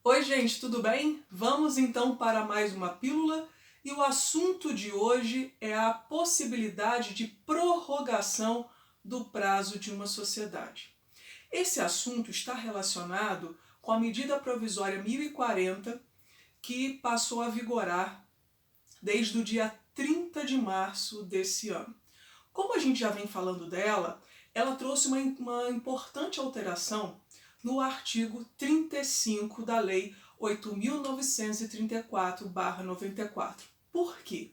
Oi, gente, tudo bem? Vamos então para mais uma pílula e o assunto de hoje é a possibilidade de prorrogação do prazo de uma sociedade. Esse assunto está relacionado com a medida provisória 1040, que passou a vigorar desde o dia 30 de março desse ano. Como a gente já vem falando dela, ela trouxe uma importante alteração no artigo 35 da Lei 8.934/94. Por quê?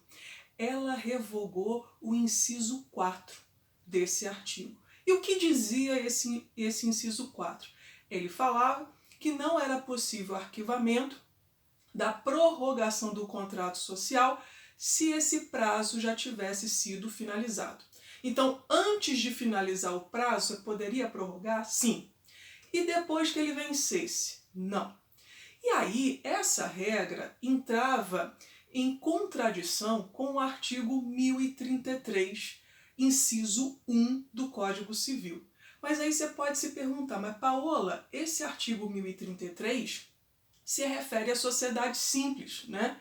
Ela revogou o inciso 4 desse artigo. E o que dizia esse inciso 4? Ele falava que não era possível arquivamento da prorrogação do contrato social se esse prazo já tivesse sido finalizado. Então, antes de finalizar o prazo, você poderia prorrogar? Sim. E depois que ele vencesse? Não. E aí, essa regra entrava em contradição com o artigo 1033, inciso 1 do Código Civil. Mas aí você pode se perguntar, mas Paola, esse artigo 1033 se refere à sociedade simples, né?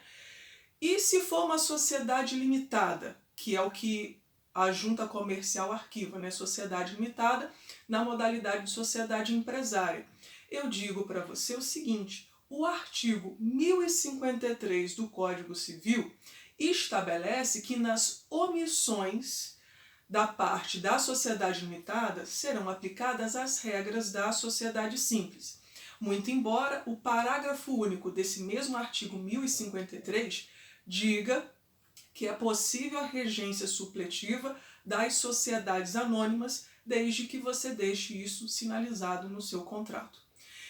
E se for uma sociedade limitada, que é o que a junta comercial arquiva, né? Sociedade limitada na modalidade de sociedade empresária. Eu digo para você o seguinte, o artigo 1053 do Código Civil estabelece que nas omissões da parte da sociedade limitada serão aplicadas as regras da sociedade simples. Muito embora o parágrafo único desse mesmo artigo 1053 diga que é possível a regência supletiva das sociedades anônimas desde que você deixe isso sinalizado no seu contrato.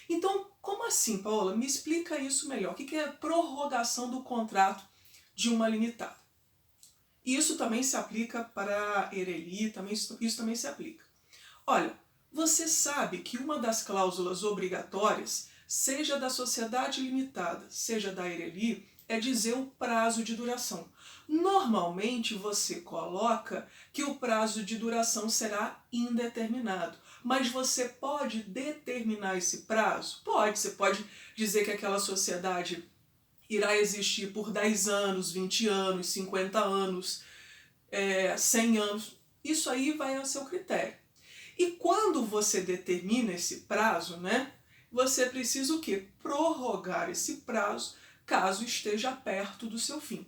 Então, como assim, Paola? Me explica isso melhor. O que é prorrogação do contrato de uma limitada? Isso também se aplica para Ereli, isso também se aplica. Olha, você sabe que uma das cláusulas obrigatórias, seja da sociedade limitada, seja da Ereli, é dizer o prazo de duração. Normalmente você coloca que o prazo de duração será indeterminado, mas você pode determinar esse prazo? Pode, você pode dizer que aquela sociedade irá existir por 10 anos, 20 anos, 50 anos, 100 anos. Isso aí vai ao seu critério. E quando você determina esse prazo, né, você precisa o quê? Prorrogar esse prazo caso esteja perto do seu fim.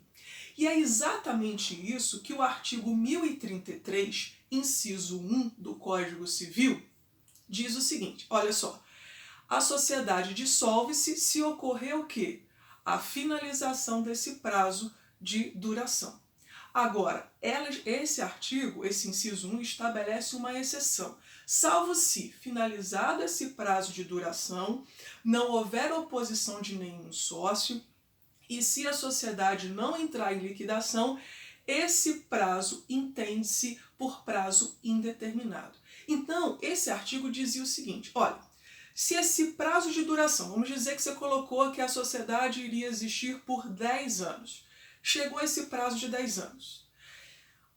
E é exatamente isso que o artigo 1033, inciso 1 do Código Civil, diz o seguinte, olha só, a sociedade dissolve-se se ocorrer o quê? A finalização desse prazo de duração. Agora, esse artigo, esse inciso 1, estabelece uma exceção. Salvo se, finalizado esse prazo de duração, não houver oposição de nenhum sócio e se a sociedade não entrar em liquidação, esse prazo entende-se por prazo indeterminado. Então, esse artigo dizia o seguinte, olha, se esse prazo de duração, vamos dizer que você colocou que a sociedade iria existir por 10 anos, chegou esse prazo de 10 anos.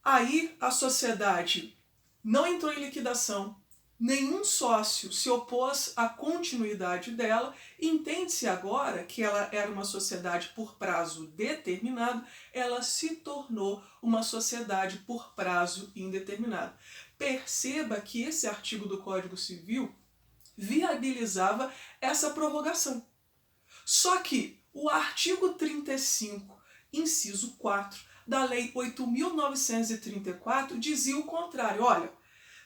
Aí a sociedade não entrou em liquidação, nenhum sócio se opôs à continuidade dela, entende-se agora que ela era uma sociedade por prazo determinado, ela se tornou uma sociedade por prazo indeterminado. Perceba que esse artigo do Código Civil viabilizava essa prorrogação. Só que o artigo 35, inciso 4, da Lei 8.934 dizia o contrário. Olha,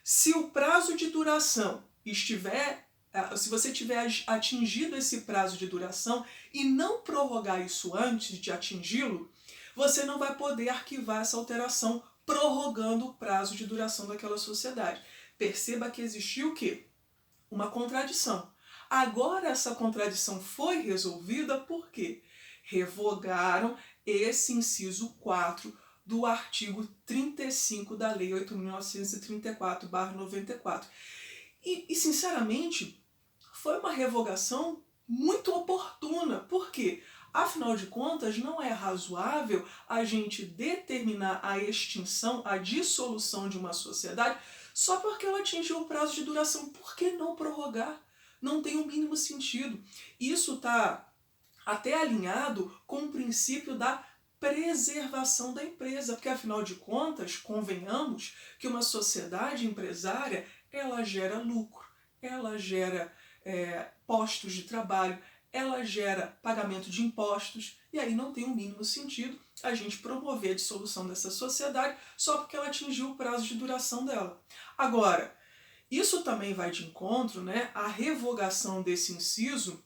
se o prazo de duração estiver, se você tiver atingido esse prazo de duração e não prorrogar isso antes de atingi-lo, você não vai poder arquivar essa alteração prorrogando o prazo de duração daquela sociedade. Perceba que existiu o quê? Uma contradição. Agora essa contradição foi resolvida porque revogaram esse inciso 4 do artigo 35 da Lei 8.934/94. E, sinceramente, foi uma revogação muito oportuna. Por quê? Afinal de contas, não é razoável a gente determinar a extinção, a dissolução de uma sociedade só porque ela atingiu o prazo de duração. Por que não prorrogar? Não tem o mínimo sentido. Isso está até alinhado com o princípio da preservação da empresa, porque afinal de contas, convenhamos que uma sociedade empresária, ela gera lucro, ela gera postos de trabalho, ela gera pagamento de impostos, e aí não tem o mínimo sentido a gente promover a dissolução dessa sociedade só porque ela atingiu o prazo de duração dela. Agora, isso também vai de encontro, né? A revogação desse inciso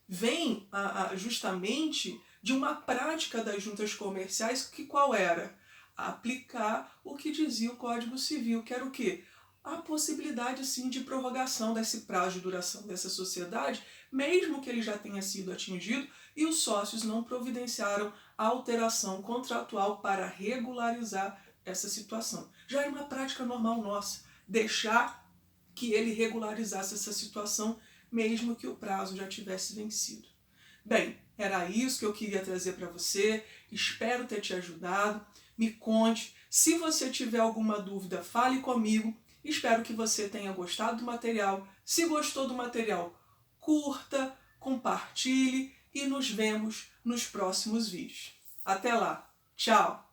vem justamente de uma prática das juntas comerciais que qual era? Aplicar o que dizia o Código Civil, que era o quê? A possibilidade sim de prorrogação desse prazo de duração dessa sociedade, mesmo que ele já tenha sido atingido e os sócios não providenciaram a alteração contratual para regularizar essa situação. Já é uma prática normal nossa, deixar que ele regularizasse essa situação mesmo que o prazo já tivesse vencido. Bem, era isso que eu queria trazer para você, espero ter te ajudado, me conte, se você tiver alguma dúvida, fale comigo, espero que você tenha gostado do material, se gostou do material, curta, compartilhe e nos vemos nos próximos vídeos. Até lá, tchau!